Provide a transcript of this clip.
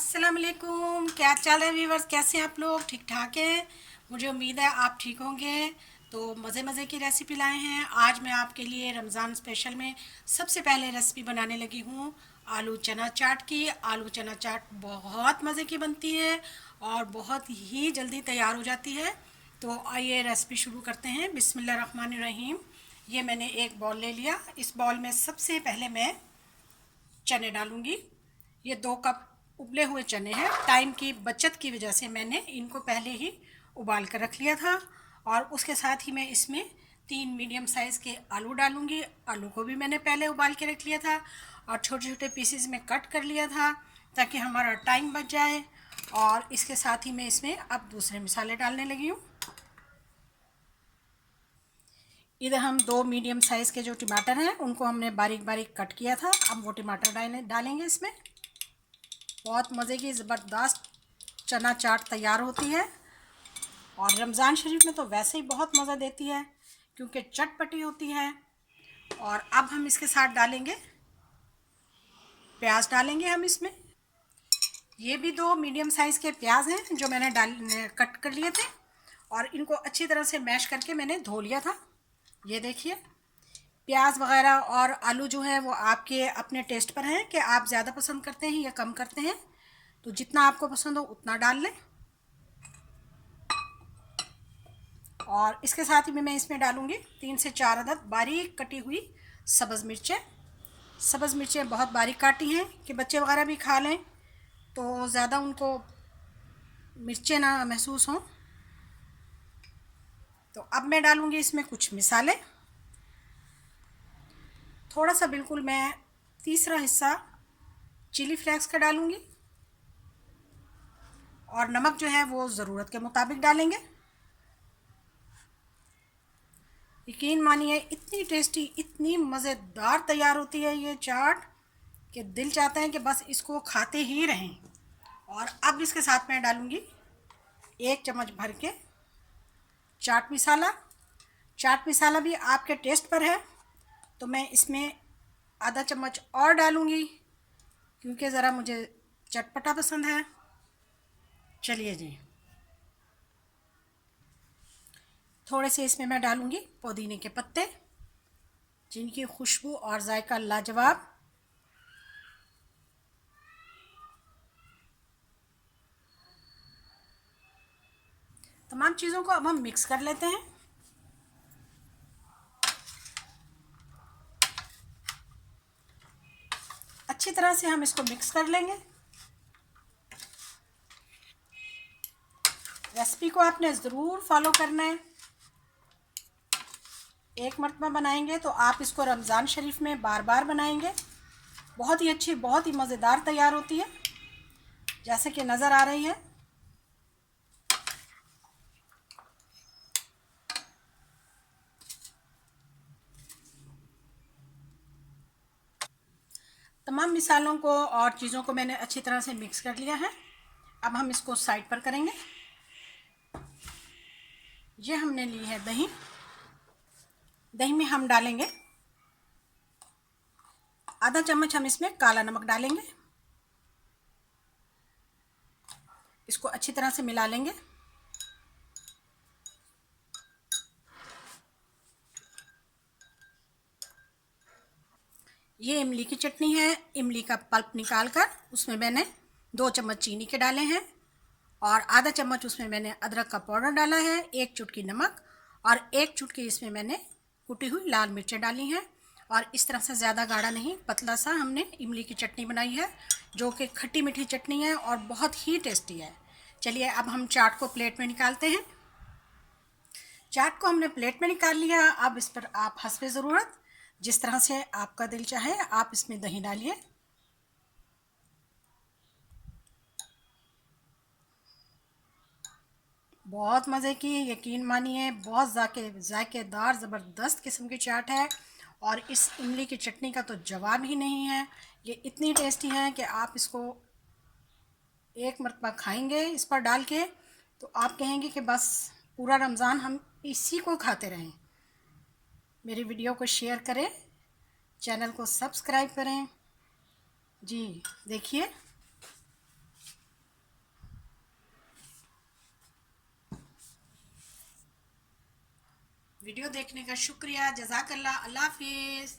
अस्सलाम वालेकुम। क्या चाल है व्यूवर्स, कैसे हैं आप लोग? ठीक ठाक हैं। मुझे उम्मीद है आप ठीक होंगे। तो मज़े मज़े की रेसिपी लाए हैं आज मैं आपके लिए रमज़ान स्पेशल में। सबसे पहले रेसिपी बनाने लगी हूँ आलू चना चाट की। आलू चना चाट बहुत मज़े की बनती है और बहुत ही जल्दी तैयार हो जाती है। तो आइए रेसिपी शुरू करते हैं। बिस्मिल्लाहिर्रहमानिर्रहीम। ये मैंने एक बॉल ले लिया। इस बॉल में सबसे पहले मैं चने डालूंगी। ये 2 कप उबले हुए चने हैं। टाइम की बचत की वजह से मैंने इनको पहले ही उबाल कर रख लिया था। और उसके साथ ही मैं इसमें 3 मीडियम साइज़ के आलू डालूंगी। आलू को भी मैंने पहले उबाल के रख लिया था और छोटे छोटे पीसेस में कट कर लिया था ताकि हमारा टाइम बच जाए। और इसके साथ ही मैं इसमें अब दूसरे मसाले डालने लगी हूँ। इधर हम 2 मीडियम साइज़ के जो टमाटर हैं उनको हमने बारीक बारीक कट किया था। अब वो टमाटर डालेंगे इसमें। बहुत मज़े की ज़बरदस्त चना चाट तैयार होती है और रमज़ान शरीफ में तो वैसे ही बहुत मज़ा देती है क्योंकि चटपटी होती है। और अब हम इसके साथ डालेंगे प्याज डालेंगे हम इसमें। ये भी 2 मीडियम साइज़ के प्याज हैं जो मैंने कट कर लिए थे और इनको अच्छी तरह से मैश करके मैंने धो लिया था। ये देखिए, प्याज वगैरह और आलू जो है वो आपके अपने टेस्ट पर हैं कि आप ज़्यादा पसंद करते हैं या कम करते हैं। तो जितना आपको पसंद हो उतना डाल लें। और इसके साथ ही मैं इसमें डालूंगी 3 से 4 अदद बारीक कटी हुई सब्ज़ मिर्चें। सब्ज़ मिर्चें बहुत बारीक काटी हैं कि बच्चे वगैरह भी खा लें तो ज़्यादा उनको मिर्चें ना महसूस हों। तो अब मैं डालूंगी इसमें कुछ मिसाले। थोड़ा सा बिल्कुल मैं तीसरा हिस्सा चिली फ्लेक्स का डालूंगी और नमक जो है वो ज़रूरत के मुताबिक डालेंगे। यकीन मानिए इतनी टेस्टी इतनी मज़ेदार तैयार होती है ये चाट कि दिल चाहता है कि बस इसको खाते ही रहें। और अब इसके साथ मैं डालूंगी 1 चम्मच भर के चाट मसाला। चाट मसाला भी आपके टेस्ट पर है तो मैं इसमें आधा चम्मच और डालूंगी क्योंकि ज़रा मुझे चटपटा पसंद है। चलिए जी, थोड़े से इसमें मैं डालूंगी पुदीने के पत्ते जिनकी खुशबू और जायका लाजवाब। तमाम चीज़ों को अब हम मिक्स कर लेते हैं। अच्छी तरह से हम इसको मिक्स कर लेंगे। रेसिपी को आपने ज़रूर फॉलो करना है। एक मरतबा बनाएंगे तो आप इसको रमज़ान शरीफ में बार बार बनाएंगे। बहुत ही अच्छी बहुत ही मज़ेदार तैयार होती है जैसे कि नज़र आ रही है। तमाम मिसालों को और चीज़ों को मैंने अच्छी तरह से मिक्स कर लिया है। अब हम इसको साइड पर करेंगे। ये हमने ली है दही। दही में हम डालेंगे आधा चम्मच। हम इसमें काला नमक डालेंगे। इसको अच्छी तरह से मिला लेंगे। ये इमली की चटनी है। इमली का पल्प निकाल कर उसमें मैंने 2 चम्मच चीनी के डाले हैं और आधा चम्मच उसमें मैंने अदरक का पाउडर डाला है। 1 चुटकी नमक और 1 चुटकी इसमें मैंने कुटी हुई लाल मिर्चें डाली हैं। और इस तरह से ज़्यादा गाढ़ा नहीं, पतला सा हमने इमली की चटनी बनाई है जो कि खट्टी मीठी चटनी है और बहुत ही टेस्टी है। चलिए अब हम चाट को प्लेट में निकालते हैं। चाट को हमने प्लेट में निकाल लिया। अब इस पर आप हस्बे ज़रूरत जिस तरह से आपका दिल चाहे आप इसमें दही डालिए। बहुत मज़े की, यकीन मानिए बहुत जायकेदार ज़बरदस्त किस्म की चाट है और इस इमली की चटनी का तो जवाब ही नहीं है। ये इतनी टेस्टी है कि आप इसको एक मरतबा खाएंगे इस पर डाल के तो आप कहेंगे कि बस पूरा रमज़ान हम इसी को खाते रहें। मेरी वीडियो को शेयर करें, चैनल को सब्सक्राइब करें। जी देखिए, वीडियो देखने का शुक्रिया, जज़ाकल्लाह, अल्लाह हाफिज़।